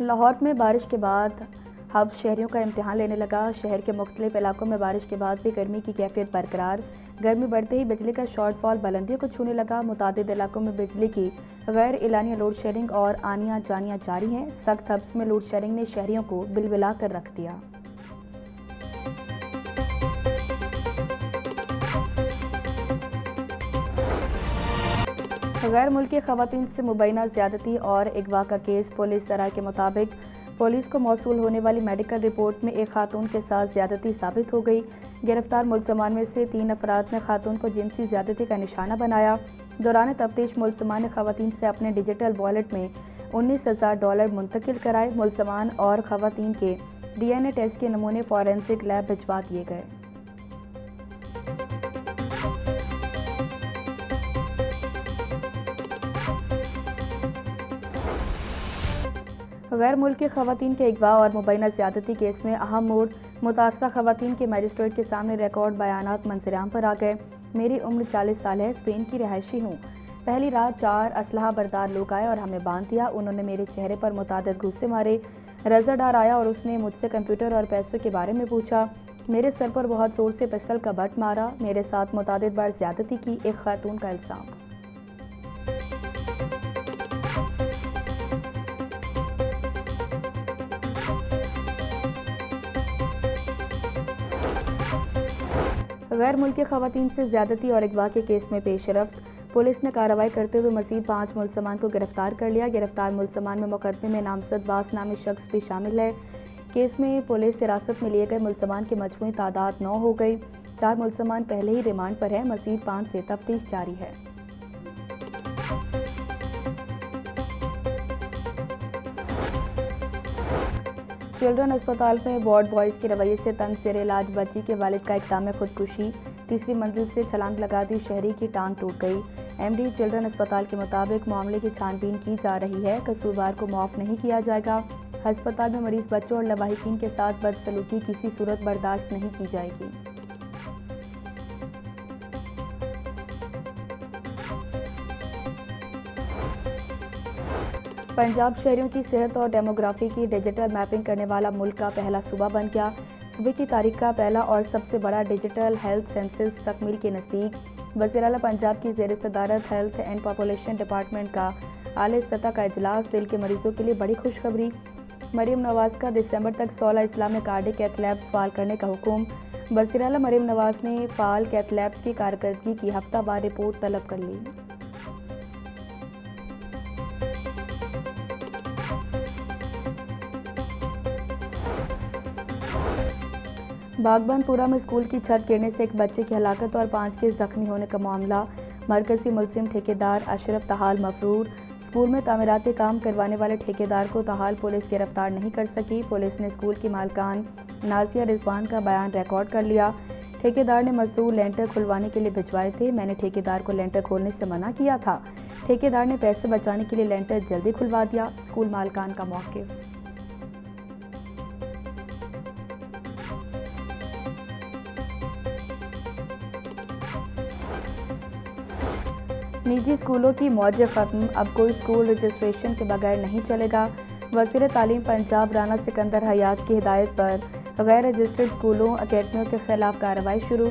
लाहौर में बारिश के बाद अब शहरियों का इम्तिहान लेने लगा। शहर के मुख्तलिफ इलाकों में बारिश के बाद भी गर्मी की कैफियत बरकरार। गर्मी बढ़ते ही बिजली का शॉर्टफॉल बुलंदियों को छूने लगा। मुतादिद इलाकों में बिजली की गैर एलानिया लोड शेडिंग और आनियाँ जानियाँ जारी हैं। सख्त हब्स में लोड शेडिंग ने शहरियों को बिलबिला कर रख दिया। गैर मुल्की खवातीन से मुबैना ज्यादती और अगवा का केस। पुलिस सराय के मुताबिक पुलिस को मौसूल होने वाली मेडिकल रिपोर्ट में एक खातून के साथ ज्यादती साबित हो गई। गिरफ्तार मुलजमान में से 3 अफराद ने खातून को जिनसी ज्यादती का निशाना बनाया। दौरान तफ्तीश मुलजमान ने खवातीन से अपने डिजिटल वॉलेट में $19,000 मुंतकिल कराए। मुलजमान और खवातीन के DNA टेस्ट के नमूने फॉरेंसिक लैब भिजवा दिए गए। गैर मुल्की खवातीन के अगवा और मुबैना ज्यादती केस में अहम मोड़। मुतासरा खवातीन के मजिस्ट्रेट के सामने रिकॉर्ड बयानात मंजरेआम पर आ गए। मेरी उम्र 40 साल है, स्पेन की रिहायशी हूँ। पहली रात 4 असलहा बरदार लोग आए और हमें बांध दिया। उन्होंने मेरे चेहरे पर मुतादिद घूंसे मारे। रज़ादार आया और उसने मुझसे कंप्यूटर और पैसों के बारे में पूछा। मेरे सर पर बहुत जोर से पिस्टल का बट मारा। मेरे साथ मुतादिद बार ज्यादती की, एक खातून का इल्जाम। गैर मुल्की खवातीन से ज्यादती और अगवा के केस में पेशरफ्त। पुलिस ने कार्रवाई करते हुए मजीद 5 मुलजमान को गिरफ्तार कर लिया। गिरफ्तार मुलजमान में मुकदमे में नामजद बास नामी शख्स भी शामिल है। केस में पुलिस हिरासत में लिए गए मुलजमान की मजमूई तादाद 9 हो गई। 4 मुलजमान पहले ही रिमांड पर है। मजीद 5 से तफ्तीश जारी है। चिल्ड्रन अस्पताल में वार्ड बॉयज़ के रवैये से तंग जेर इलाज बच्ची के वालिद का इक़दाम खुदकुशी। 3वीं मंजिल से छलांग लगा दी, शहरी की टांग टूट गई। MD चिल्ड्रन अस्पताल के मुताबिक मामले की छानबीन की जा रही है। कसूरवार को माफ़ नहीं किया जाएगा। अस्पताल में मरीज बच्चों और लवाहिकीन के साथ बदसलूकी किसी सूरत बर्दाश्त नहीं की जाएगी। पंजाब शहरियों की सेहत और डेमोग्राफी की डिजिटल मैपिंग करने वाला मुल्क का पहला सूबा बन गया। सूबे की तारीख का पहला और सबसे बड़ा डिजिटल हेल्थ सेंसस तकमील के नज़दीक। वज़ीर आला पंजाब की ज़ेर सदारत हेल्थ एंड पॉपुलेशन डिपार्टमेंट का आले सतह का इजलास। दिल के मरीजों के लिए बड़ी खुशखबरी। मरीम नवाज़ का दिसंबर तक 16 इस्लामिक कार्डिक कैथ लैब्स फ़ाल करने का हुक्म। वज़ीर आला मरीम नवाज़ ने फ़ाल कैथ लैब्स की कारकर्दगी की हफ्तावार रिपोर्ट तलब कर ली। बागबानपुरा में स्कूल की छत गिरने से एक बच्चे की हलाकत और 5 के जख्मी होने का मामला। मरकजी मुलजिम ठेकेदार अशरफ तहाल मफरूर। स्कूल में तामीराती काम करवाने वाले ठेकेदार को तहाल पुलिस गिरफ्तार नहीं कर सकी। पुलिस ने स्कूल की मालकान नाजिया रिजवान का बयान रिकॉर्ड कर लिया। ठेकेदार ने मजदूर लेंटर खुलवाने के लिए भिजवाए थे। मैंने ठेकेदार को लेंटर खोलने से मना किया था। ठेकेदार ने पैसे बचाने के लिए लेंटर जल्दी खुलवा दिया। स्कूल मालकान का मौक़िफ़। निजी स्कूलों की मौज ख़त्म, अब कोई स्कूल रजिस्ट्रेशन के बगैर नहीं चलेगा। वज़ीर तालीम पंजाब राना सिकंदर हयात की हिदायत पर गैर रजिस्टर्ड स्कूलों अकेडमियों के खिलाफ कार्रवाई शुरू।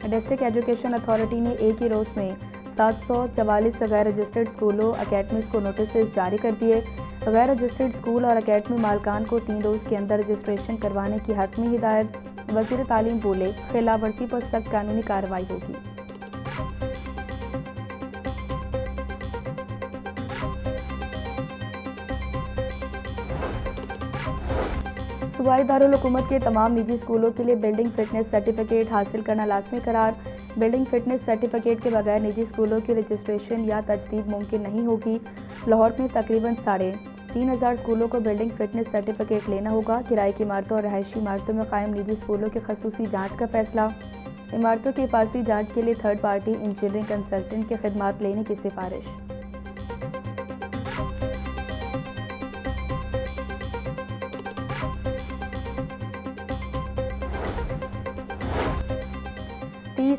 डिस्ट्रिक्ट एजुकेशन अथॉरिटी ने एक ही रोज़ में 744 गैर रजिस्टर्ड स्कूलों अकेडमीज़ को नोटिस जारी कर दिए। गैर रजिस्टर्ड स्कूल और अकेडमी मालकान को 3 रोज़ के अंदर रजिस्ट्रेशन करवाने की हतमी हिदायत। वज़ीर तालीम बोले, खिलाफ वर्जी पर सख्त कानूनी कार्रवाई होगी। सूबाई दारुल हुकूमत के तमाम निजी स्कूलों के लिए बिल्डिंग फिटनेस सर्टिफिकेट हासिल करना लाजमी करार। बिल्डिंग फिटनेस सर्टिफिकेट के बगैर निजी स्कूलों की रजिस्ट्रेशन या तजदीद मुमकिन नहीं होगी। लाहौर में तकरीबन 3,500 स्कूलों को बिल्डिंग फिटनेस सर्टिफिकेट लेना होगा। किराए की इमारतों और रहायशी इमारतों में कायम निजी स्कूलों की खसूसी जाँच का फैसला। इमारतों की हिफाजती जाँच के लिए थर्ड पार्टी इंजीनियरिंग कंसल्टेंट की खिदमात लेने की सिफारिश।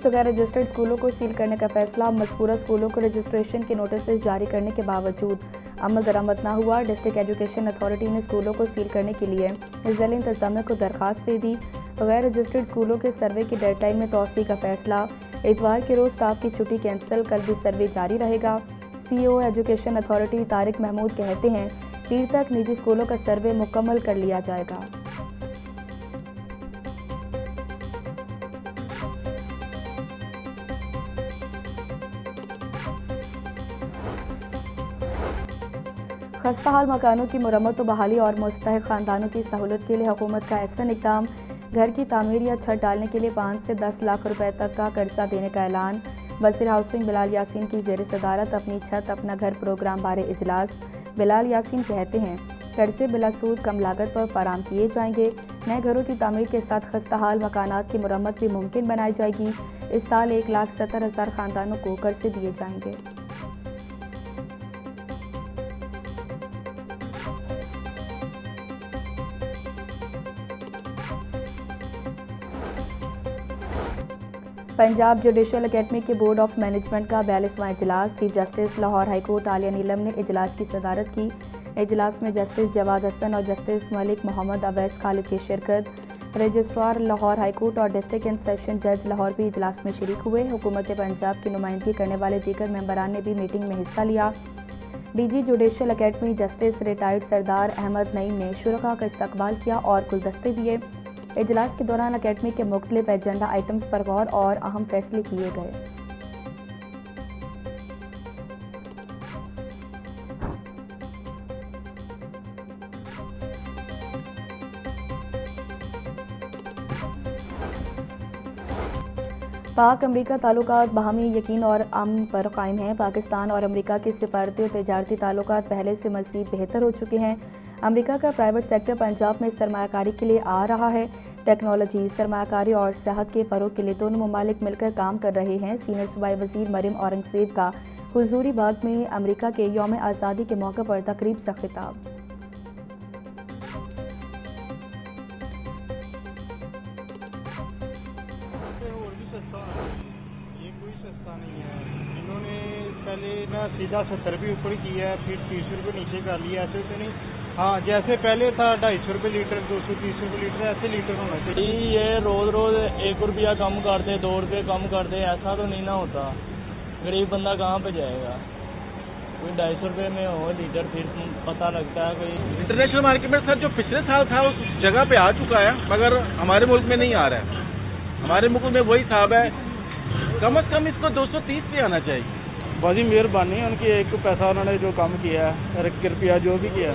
गैर रजिस्टर्ड स्कूलों को सील करने का फैसला। मज़कूरा स्कूलों को रजिस्ट्रेशन के नोटिस जारी करने के बावजूद अमल दरामद ना हुआ। डिस्ट्रिक्ट एजुकेशन अथॉरिटी ने स्कूलों को सील करने के लिए ज़िला इंतजामिया को दरख्वास्त दे दी। गैर रजिस्टर्ड स्कूलों के सर्वे की डेडलाइन में तोसी का फैसला। इतवार के रोज़ स्टाफ की छुट्टी कैंसिल, कल भी सर्वे जारी रहेगा। CEO education authority Tariq Mahmood कहते हैं, पीर तक निजी स्कूलों का सर्वे मुकम्मल कर लिया जाएगा। खस्ताहाल मकानों की मुरम्मत व बहाली और मुस्तहिक ख़ानदानों की सहूलत के लिए हुकूमत का ऐसा इक़दाम। घर की तामीर या छत डालने के लिए 5 से 10 लाख रुपए तक का कर्जा देने का ऐलान। वज़ीर हाउसिंग बिलाल यासीन की ज़ेर सदारत अपनी छत अपना घर प्रोग्राम बारे इजलास। बिलाल यासीन कहते हैं, कर्जे बिलासूद कम लागत पर फराम किए जाएंगे। नए घरों की तामीर के साथ खस्ताहाल मकानात की मुरम्मत भी मुमकिन बनाई जाएगी। इस साल 1,70,000 ख़ानदानों को कर्जे दिए जाएंगे। पंजाब जुडिशल अकेडमी के बोर्ड ऑफ मैनेजमेंट का 42वां इजलास। Chief justice Lahore high court Aalia Neelam ने इजलास की सदारत की। इजलास में जस्टिस जवाद हसन और जस्टिस मलिक मोहम्मद अवैस खालिद की शिरकत। रजिस्ट्रार लाहौर हाईकोर्ट और डिस्ट्रिक्ट एंड सेशन जज लाहौर भी इजलास में शरीक हुए। हुकूमत पंजाब की नुमाइंदगी करने वाले दीगर मेंबरान ने भी मीटिंग में हिस्सा लिया। DG judicial academy justice retired Sardar Ahmad Naeem ने शुरका का इस्तकबाल किया और गुलदस्ते दिए। इजलास के दौरान अकेडमी के मुख्तलिफ एजेंडा आइटम्स पर गौर और अहम फैसले किए गए। पाक अमरीका ताल्लुकात बाहमी यकीन और अमन पर कायम हैं। पाकिस्तान और अमरीका के सिफारती और तजारती ताल्लुकात पहले से मज़ीद बेहतर हो चुके हैं। अमरीका का प्राइवेट सेक्टर पंजाब में सरमायाकारी के लिए आ रहा है। टेक्नोलॉजी, सरमायाकारी और सेहत के फ़रोग के लिए दोनों ममालिक मिलकर काम कर रहे हैं। सीनियर सूबाई वज़ीर मरियम औरंगज़ेब का हुज़ूरी बाग में अमरीका के यौम आज़ादी के मौके पर तकरीब से खिताब। ये कोई सस्ता नहीं है। इन्होंने पहले ना सीधा 70 रुपये ऊपर किया है, फिर 30 रुपये नीचे कर लिया। ऐसे तो नहीं, हाँ जैसे पहले था 250 रुपये लीटर, 230 रुपये लीटर, ऐसे लीटर होना चाहिए। ये रोज रोज 1 रुपया कम कर दे, 2 रुपये कम कर दे, ऐसा तो नहीं ना होता। गरीब बंदा कहाँ पे जाएगा? कोई 250 रुपये में हो लीटर, फिर पता लगता है कोई। इंटरनेशनल मार्केट में सर जो पिछले साल था उस जगह पे आ चुका है, मगर हमारे मुल्क में नहीं आ रहा है। हमारे मुल्क में वही हिसाब है, कम से कम इसको 230 पे आना चाहिए। बड़ी मेहरबानी है उनकी, एक पैसा उन्होंने जो काम किया है, 1 रुपया जो भी किया,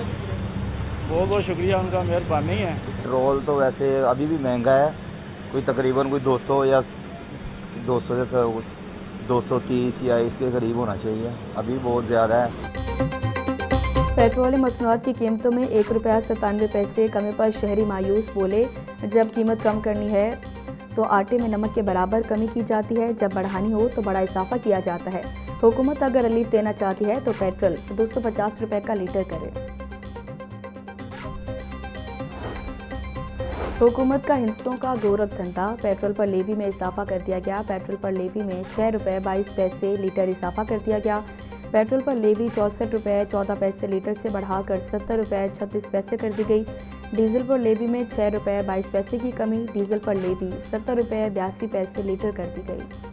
बहुत बहुत शुक्रिया उनका, मेहरबानी है। पेट्रोल तो वैसे अभी भी महंगा है, कोई तकरीबन कोई 200 या 200 से 230 या इसके करीब होना चाहिए, अभी बहुत ज़्यादा है। पेट्रोलियम मसनूआत की कीमतों में 1 रुपया 97 पैसे कमी पर शहरी मायूस बोले। जब कीमत कम करनी है तो आटे में नमक के बराबर कमी की जाती है, जब बढ़ानी हो तो बड़ा इजाफा किया जाता है। हुकूमत अगर रिलीफ देना चाहती है तो पेट्रोल 250 रुपये का लीटर करे। हुकूमत का हिंसों का गोरख धंधा। पेट्रोल पर लेवी में इजाफा कर दिया गया। पेट्रोल पर लेवी में 6 रुपये 22 पैसे लीटर इजाफा कर दिया गया। पेट्रोल पर लेवी 64 रुपये 14 पैसे लीटर से बढ़ाकर 70 रुपये 36 पैसे कर दी गई। डीजल पर लेवी में 6 रुपये 22 पैसे की कमी, डीजल पर लेवी 70 रुपये 82 पैसे लीटर कर दी गई।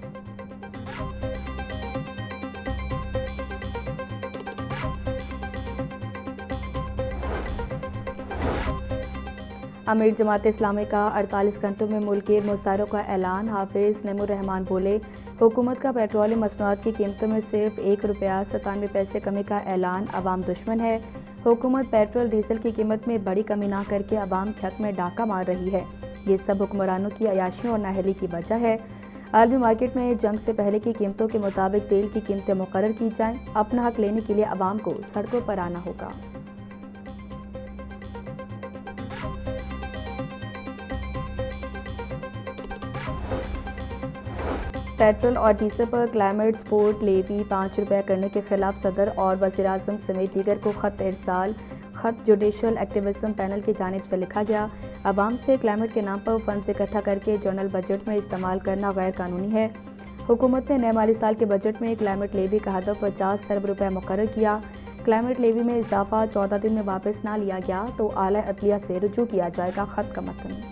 अमीर जमात इस्लामी का 48 घंटों में मुल्की मुसारों का ऐलान। हाफिज नईमुर रहमान बोले, हुकूमत का पेट्रोलियम मसनूआत की कीमतों में सिर्फ 1 रुपया 97 पैसे कमी का ऐलान अवाम दुश्मन है। हुकूमत पेट्रोल डीजल की कीमत में बड़ी कमी ना करके अवाम के हक में डाका मार रही है। ये सब हुक्मरानों की अयाशियों और नाहली की वजह है। आलमी मार्केट में जंग से पहले की कीमतों के मुताबिक तेल की कीमतें मुकर्रर की जाएं। अपना हक लेने के लिए अवाम को सड़कों पर आना होगा। पेट्रोल और डीजल पर क्लाइमेट सपोर्ट लेवी 5 रुपये करने के खिलाफ सदर और वज़ीर-ए-आज़म समेत दीगर को खत इरसाल। खत जुडिशल एक्टिविज्म पैनल की जानिब से लिखा गया। अवाम से क्लाइमेट के नाम पर फंड इकट्ठा करके जनरल बजट में इस्तेमाल करना गैर कानूनी है। हुकूमत ने नए माली साल के बजट में क्लाइमेट लेवी का हदफ 50 अरब रुपये मुकर्रर किया। क्लाइमेट लेवी में इजाफा 14 दिन में वापस ना लिया गया तो आला अदलिया से रुजू किया जाएगा खत का मतन।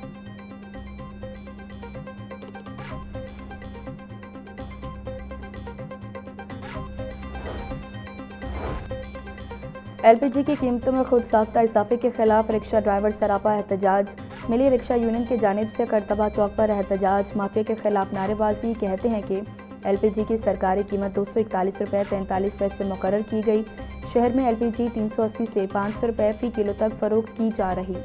LPG की कीमतों में खुद साख्ता इजाफे के खिलाफ रिक्शा ड्राइवर सरापा एहतजाज। मिली रिक्शा यूनियन की जानिब से करतबा चौक पर एहतजाज, माफिया के खिलाफ नारेबाजी। कहते हैं कि LPG की सरकारी कीमत 241 रुपये 43 पैसे मुकर्रर की गई। शहर में LPG 380 से 500 रुपये फ़ी किलो तक फ़रोख्त की जा रही।